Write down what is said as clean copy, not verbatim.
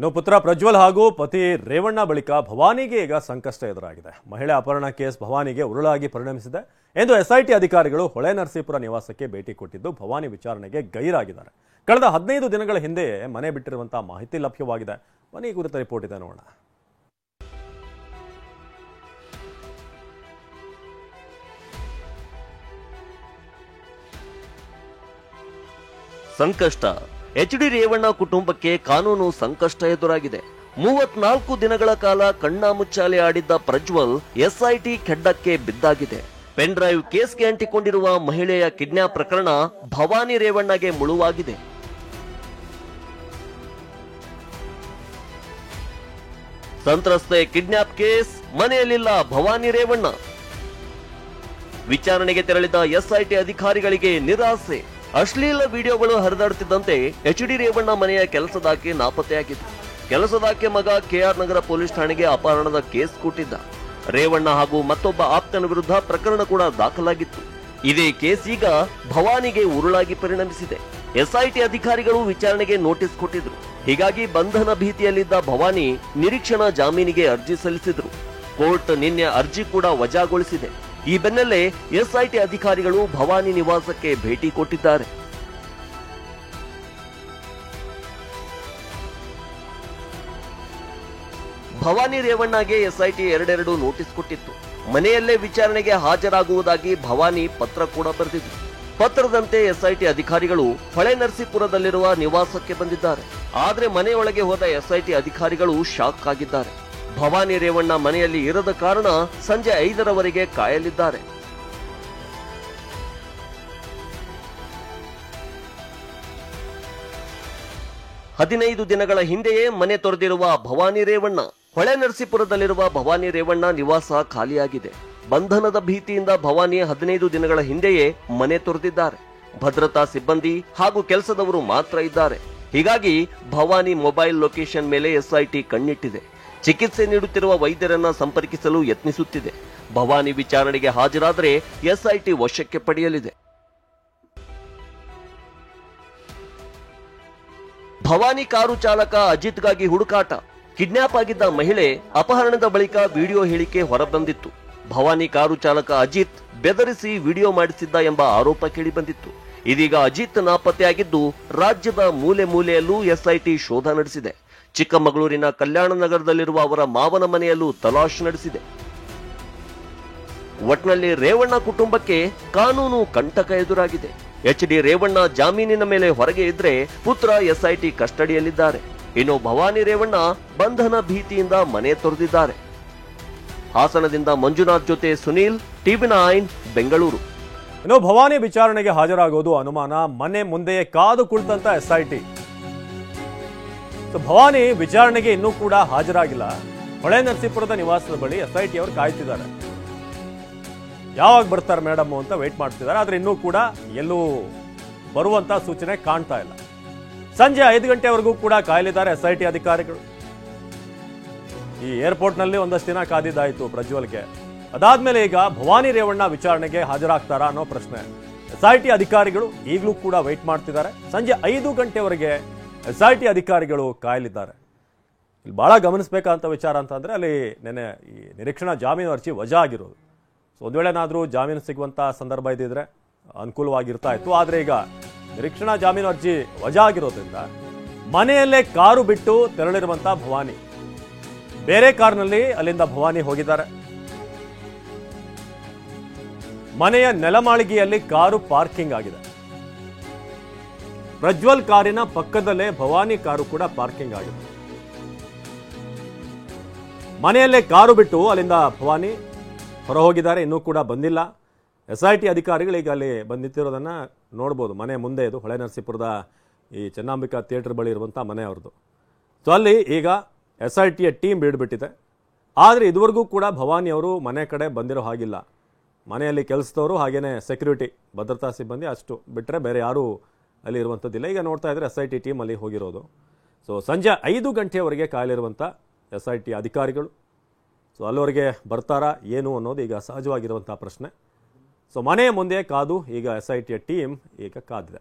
ಇನ್ನು ಪುತ್ರ ಪ್ರಜ್ವಲ್ ಹಾಗೂ ಪತಿ ರೇವಣ್ಣ ಬಳಿಕ ಭವಾನಿಗೆ ಈಗ ಸಂಕಷ್ಟ ಎದುರಾಗಿದೆ. ಮಹಿಳೆ ಅಪಹರಣ ಕೇಸ್ ಭವಾನಿಗೆ ಉರುಳಾಗಿ ಪರಿಣಮಿಸಿದೆ ಎಂದು ಎಸ್ಐಟಿ ಅಧಿಕಾರಿಗಳು ಹೊಳೆನರಸೀಪುರ ನಿವಾಸಕ್ಕೆ ಭೇಟಿ ಕೊಟ್ಟಿದ್ದು ಭವಾನಿ ವಿಚಾರಣೆಗೆ ಗೈರಾಗಿದ್ದಾರೆ. ಕಳೆದ 15 ದಿನಗಳ ಹಿಂದೆ ಮನೆ ಬಿಟ್ಟಿರುವಂತಹ ಮಾಹಿತಿ ಲಭ್ಯವಾಗಿದೆ. ಬನ್ನಿ ಕುರಿತ ರಿಪೋರ್ಟ್ ಇದೆ ನೋಡೋಣ. ಸಂಕಷ್ಟ. ಎಚ್.ಡಿ. ರೇವಣ್ಣ ಕುಟುಂಬಕ್ಕೆ ಕಾನೂನು ಸಂಕಷ್ಟ ಎದುರಾಗಿದೆ. 34 ದಿನಗಳ ಕಾಲ ಕಣ್ಣಾಮುಚ್ಚಾಲೆ ಆಡಿದ್ದ ಪ್ರಜ್ವಲ್ ಎಸ್ಐಟಿ ಖೆಡ್ಡಕ್ಕೆ ಬಿದ್ದಾಗಿದೆ. ಪೆನ್ ಡ್ರೈವ್ ಕೇಸ್ಗೆ ಅಂಟಿಕೊಂಡಿರುವ ಮಹಿಳೆಯ ಕಿಡ್ನಾಪ್ ಪ್ರಕರಣ ಭವಾನಿ ರೇವಣ್ಣಗೆ ಮುಳುವಾಗಿದೆ. ಸಂತ್ರಸ್ತೆ ಕಿಡ್ನಾಪ್ ಕೇಸ್, ಮನೆಯಲ್ಲಿಲ್ಲ ಭವಾನಿ ರೇವಣ್ಣ. ವಿಚಾರಣೆಗೆ ತೆರಳಿದ ಎಸ್ಐಟಿ ಅಧಿಕಾರಿಗಳಿಗೆ ನಿರಾಸೆ. ಅಶ್ಲೀಲ ವಿಡಿಯೋಗಳು ಹರಿದಾಡುತ್ತಿದ್ದಂತೆ ಎಚ್.ಡಿ. ರೇವಣ್ಣ ಮನೆಯ ಕೆಲಸದಾಕೆ ನಾಪತ್ತೆಯಾಗಿತ್ತು. ಕೆಲಸದಾಕೆ ಮಗ ಕೆಆರ್ ನಗರ ಪೊಲೀಸ್ ಠಾಣೆಗೆ ಅಪಹರಣದ ಕೇಸ್ ಕೊಟ್ಟಿದ್ದ. ರೇವಣ್ಣ ಹಾಗೂ ಮತ್ತೊಬ್ಬ ಆಪ್ತನ ವಿರುದ್ಧ ಪ್ರಕರಣ ಕೂಡ ದಾಖಲಾಗಿತ್ತು. ಇದೇ ಕೇಸ್ ಈಗ ಭವಾನಿಗೆ ಉರುಳಾಗಿ ಪರಿಣಮಿಸಿದೆ. ಎಸ್ಐಟಿ ಅಧಿಕಾರಿಗಳು ವಿಚಾರಣೆಗೆ ನೋಟಿಸ್ ಕೊಟ್ಟಿದ್ರು. ಹೀಗಾಗಿ ಬಂಧನ ಭೀತಿಯಲ್ಲಿದ್ದ ಭವಾನಿ ನಿರೀಕ್ಷಣಾ ಜಾಮೀನಿಗೆ ಅರ್ಜಿ ಸಲ್ಲಿಸಿದ್ರು. ಕೋರ್ಟ್ ನಿನ್ನೆ ಅರ್ಜಿ ಕೂಡ ವಜಾಗೊಳಿಸಿದೆ. ಈ ಬೆನ್ನಲ್ಲೇ ಎಸ್ಐಟಿ ಅಧಿಕಾರಿಗಳು ಭವಾನಿ ನಿವಾಸಕ್ಕೆ ಭೇಟಿ ಕೊಟ್ಟಿದ್ದಾರೆ. ಭವಾನಿ ರೇವಣ್ಣಗೆ ಎಸ್ಐಟಿ ಎರಡೆರಡು ನೋಟಿಸ್ ಕೊಟ್ಟಿತ್ತು. ಮನೆಯಲ್ಲೇ ವಿಚಾರಣೆಗೆ ಹಾಜರಾಗುವುದಾಗಿ ಭವಾನಿ ಪತ್ರ ಕೂಡ ಬರೆದಿದ್ರು. ಪತ್ರದಂತೆ ಎಸ್ಐಟಿ ಅಧಿಕಾರಿಗಳು ಹೊಳೆನರಸೀಪುರದಲ್ಲಿರುವ ನಿವಾಸಕ್ಕೆ ಬಂದಿದ್ದಾರೆ. ಆದ್ರೆ ಮನೆಯೊಳಗೆ ಹೋದ ಎಸ್ಐಟಿ ಅಧಿಕಾರಿಗಳು ಶಾಕ್ ಆಗಿದ್ದಾರೆ. ಭವಾನಿ ರೇವಣ್ಣ ಮನೆಯಲ್ಲಿ ಇರದ ಕಾರಣ ಸಂಜೆ 5ರವರೆಗೆ ಕಾಯಲಿದ್ದಾರೆ. ಹದಿನೈದು ದಿನಗಳ ಹಿಂದೆಯೇ ಮನೆ ತೊರೆದಿರುವ ಭವಾನಿ ರೇವಣ್ಣ. ಹೊಳೆನರಸೀಪುರದಲ್ಲಿರುವ ಭವಾನಿ ರೇವಣ್ಣ ನಿವಾಸ ಖಾಲಿಯಾಗಿದೆ. ಬಂಧನದ ಭೀತಿಯಿಂದ ಭವಾನಿ 15 ದಿನಗಳ ಹಿಂದೆಯೇ ಮನೆ ತೊರೆದಿದ್ದಾರೆ. ಭದ್ರತಾ ಸಿಬ್ಬಂದಿ ಹಾಗೂ ಕೆಲಸದವರು ಮಾತ್ರ ಇದ್ದಾರೆ. ಹೀಗಾಗಿ ಭವಾನಿ ಮೊಬೈಲ್ ಲೊಕೇಶನ್ ಮೇಲೆ ಎಸ್ಐಟಿ ಕಣ್ಣಿಟ್ಟಿದೆ. ಚಿಕಿತ್ಸೆ ನೀಡುತ್ತಿರುವ ವೈದ್ಯರನ್ನ ಸಂಪರ್ಕಿಸಲು ಯತ್ನಿಸುತ್ತಿದೆ. ಭವಾನಿ ವಿಚಾರಣೆಗೆ ಹಾಜರಾದರೆ ಎಸ್ಐಟಿ ವಶಕ್ಕೆ ಪಡೆಯಲಿದೆ. ಭವಾನಿ ಕಾರು ಚಾಲಕ ಅಜಿತ್ಗಾಗಿ ಹುಡುಕಾಟ. ಕಿಡ್ನಾಪ್ ಆಗಿದ್ದ ಮಹಿಳೆ ಅಪಹರಣದ ಬಳಿಕ ವಿಡಿಯೋ ಹೇಳಿಕೆ ಹೊರಬಂದಿತ್ತು. ಭವಾನಿ ಕಾರು ಚಾಲಕ ಅಜಿತ್ ಬೆದರಿಸಿ ವಿಡಿಯೋ ಮಾಡಿಸಿದ್ದ ಎಂಬ ಆರೋಪ ಕೇಳಿಬಂದಿತ್ತು. ಇದೀಗ ಅಜಿತ್ ನಾಪತ್ತೆಯಾಗಿದ್ದು ರಾಜ್ಯದ ಮೂಲೆ ಮೂಲೆಯಲ್ಲೂ ಎಸ್ಐಟಿ ಶೋಧ ನಡೆಸಿದೆ. ಚಿಕ್ಕಮಗಳೂರಿನ ಕಲ್ಯಾಣ ನಗರದಲ್ಲಿರುವ ಅವರ ಮಾವನ ಮನೆಯಲ್ಲೂ ತಲಾಶ್ ನಡೆಸಿದೆ. ಒಟ್ನಲ್ಲಿ ರೇವಣ್ಣ ಕುಟುಂಬಕ್ಕೆ ಕಾನೂನು ಕಂಟಕ ಎದುರಾಗಿದೆ. ಎಚ್.ಡಿ. ರೇವಣ್ಣ ಜಾಮೀನಿನ ಮೇಲೆ ಹೊರಗೆ ಇದ್ರೆ ಪುತ್ರ ಎಸ್ಐಟಿ ಕಸ್ಟಡಿಯಲ್ಲಿದ್ದಾರೆ. ಇನ್ನು ಭವಾನಿ ರೇವಣ್ಣ ಬಂಧನ ಭೀತಿಯಿಂದ ಮನೆ ತೊರೆದಿದ್ದಾರೆ. ಹಾಸನದಿಂದ ಮಂಜುನಾಥ್ ಜೊತೆ ಸುನೀಲ್, ಟಿವಿ9 ಬೆಂಗಳೂರು. ಇನ್ನು ಭವಾನಿ ವಿಚಾರಣೆಗೆ ಹಾಜರಾಗೋದು ಅನುಮಾನ. ಮನೆ ಮುಂದೆಯೇ ಕಾದು ಕುಳಿತಂತ ಎಸ್ಐಟಿ. ಭವಾನಿ ವಿಚಾರಣೆಗೆ ಇನ್ನೂ ಕೂಡ ಹಾಜರಾಗಿಲ್ಲ. ಹೊಳೆನರಸೀಪುರದ ನಿವಾಸದ ಬಳಿ ಎಸ್ಐಟಿ ಅವರು ಕಾಯ್ತಿದ್ದಾರೆ. ಯಾವಾಗ ಬರ್ತಾರೆ ಮೇಡಮ್ ಅಂತ ವೇಟ್ ಮಾಡ್ತಿದ್ದಾರೆ. ಆದ್ರೆ ಇನ್ನೂ ಕೂಡ ಎಲ್ಲೂ ಬರುವಂತ ಸೂಚನೆ ಕಾಣ್ತಾ ಇಲ್ಲ. ಸಂಜೆ 5 ಗಂಟೆವರೆಗೂ ಕೂಡ ಕಾಯಲಿದ್ದಾರೆ ಎಸ್ಐಟಿ ಅಧಿಕಾರಿಗಳು. ಈ ಏರ್ಪೋರ್ಟ್ನಲ್ಲಿ ಒಂದಷ್ಟು ದಿನ ಕಾದಿದ್ದಾಯಿತು ಪ್ರಜ್ವಲ್ಗೆ. ಅದಾದ್ಮೇಲೆ ಈಗ ಭವಾನಿ ರೇವಣ್ಣ ವಿಚಾರಣೆಗೆ ಹಾಜರಾಗ್ತಾರಾ ಅನ್ನೋ ಪ್ರಶ್ನೆ. ಎಸ್ಐಟಿ ಅಧಿಕಾರಿಗಳು ಈಗಲೂ ಕೂಡ ವೇಟ್ ಮಾಡ್ತಿದ್ದಾರೆ. ಸಂಜೆ 5 ಗಂಟೆವರೆಗೆ ಎಸ್ಐಟಿ ಅಧಿಕಾರಿಗಳು ಕಾಯಲಿದ್ದಾರೆ. ಇಲ್ಲಿ ಬಹಳ ಗಮನಿಸಬೇಕಾದಂಥ ವಿಚಾರ ಅಂತಂದ್ರೆ ಅಲ್ಲಿ ನೆನೆ ಈ ನಿರೀಕ್ಷಣಾ ಜಾಮೀನು ಅರ್ಜಿ ವಜಾ ಆಗಿರೋದು. ಸೊ ಒಂದು ವೇಳೆನಾದರೂ ಜಾಮೀನು ಸಿಗುವಂತ ಸಂದರ್ಭ ಇದ್ದಿದ್ರೆ ಅನುಕೂಲವಾಗಿರ್ತಾ ಇತ್ತು. ಆದ್ರೆ ಈಗ ನಿರೀಕ್ಷಣಾ ಜಾಮೀನು ಅರ್ಜಿ ವಜಾ ಆಗಿರೋದ್ರಿಂದ ಮನೆಯಲ್ಲೇ ಕಾರು ಬಿಟ್ಟು ತೆರಳಿರುವಂತ ಭವಾನಿ ಬೇರೆ ಕಾರ್ನಲ್ಲಿ ಅಲ್ಲಿಂದ ಭವಾನಿ ಹೋಗಿದ್ದಾರೆ. ಮನೆಯ ನೆಲಮಾಳಿಗೆಯಲ್ಲಿ ಕಾರು ಪಾರ್ಕಿಂಗ್ ಆಗಿದೆ. ಪ್ರಜ್ವಲ್ ಕಾರಿನ ಪಕ್ಕದಲ್ಲೇ ಭವಾನಿ ಕಾರು ಕೂಡ ಪಾರ್ಕಿಂಗ್ ಆಗಿದೆ. ಮನೆಯಲ್ಲೇ ಕಾರು ಬಿಟ್ಟು ಅಲ್ಲಿಂದ ಭವಾನಿ ಹೊರ ಹೋಗಿದ್ದಾರೆ. ಇನ್ನೂ ಕೂಡ ಬಂದಿಲ್ಲ. ಎಸ್ಐಟಿ ಅಧಿಕಾರಿಗಳು ಈಗ ಅಲ್ಲಿ ಬಂದು ನಿಂತಿರೋದನ್ನ ನೋಡ್ಬೋದು. ಮನೆ ಮುಂದೆ ಇದು ಹೊಳೆನರಸೀಪುರದ ಈ ಚೆನ್ನಂಬಿಕಾ ಥಿಯೇಟರ್ ಬಳಿ ಇರುವಂಥ ಮನೆ ಅವ್ರದ್ದು. ಸೊ ಅಲ್ಲಿ ಈಗ ಎಸ್ಐಟಿಯ ಟೀಮ್ ಬೀಡ್ಬಿಟ್ಟಿದೆ. ಆದರೆ ಇದುವರೆಗೂ ಕೂಡ ಭವಾನಿ ಅವರು ಮನೆ ಕಡೆ ಬಂದಿರೋ ಹಾಗಿಲ್ಲ. ಮನೆಯಲ್ಲಿ ಕೆಲಸದವರು ಹಾಗೇನೆ ಸೆಕ್ಯೂರಿಟಿ ಭದ್ರತಾ ಸಿಬ್ಬಂದಿ ಅಷ್ಟು ಬಿಟ್ಟರೆ ಬೇರೆ ಯಾರೂ ಅಲ್ಲಿ ಇರುವಂಥದ್ದಿಲ್ಲ. ಈಗ ನೋಡ್ತಾ ಇದ್ರೆ ಎಸ್ಐಟಿ ಟೀಮ್ ಅಲ್ಲಿ ಹೋಗಿರೋದು. ಸೊ ಸಂಜೆ 5 ಗಂಟೆಯವರೆಗೆ ಕಾಯಲಿರುವಂಥ ಎಸ್ಐಟಿ ಅಧಿಕಾರಿಗಳು. ಸೊ ಅಲ್ಲಿವರೆಗೆ ಬರ್ತಾರಾ ಏನು ಅನ್ನೋದು ಈಗ ಸಹಜವಾಗಿರುವಂಥ ಪ್ರಶ್ನೆ. ಸೊ ಮನೆಯ ಮುಂದೆ ಕಾದು ಈಗ ಎಸ್ಐಟಿಯ ಟೀಮ್ ಈಗ ಕಾದಿದೆ.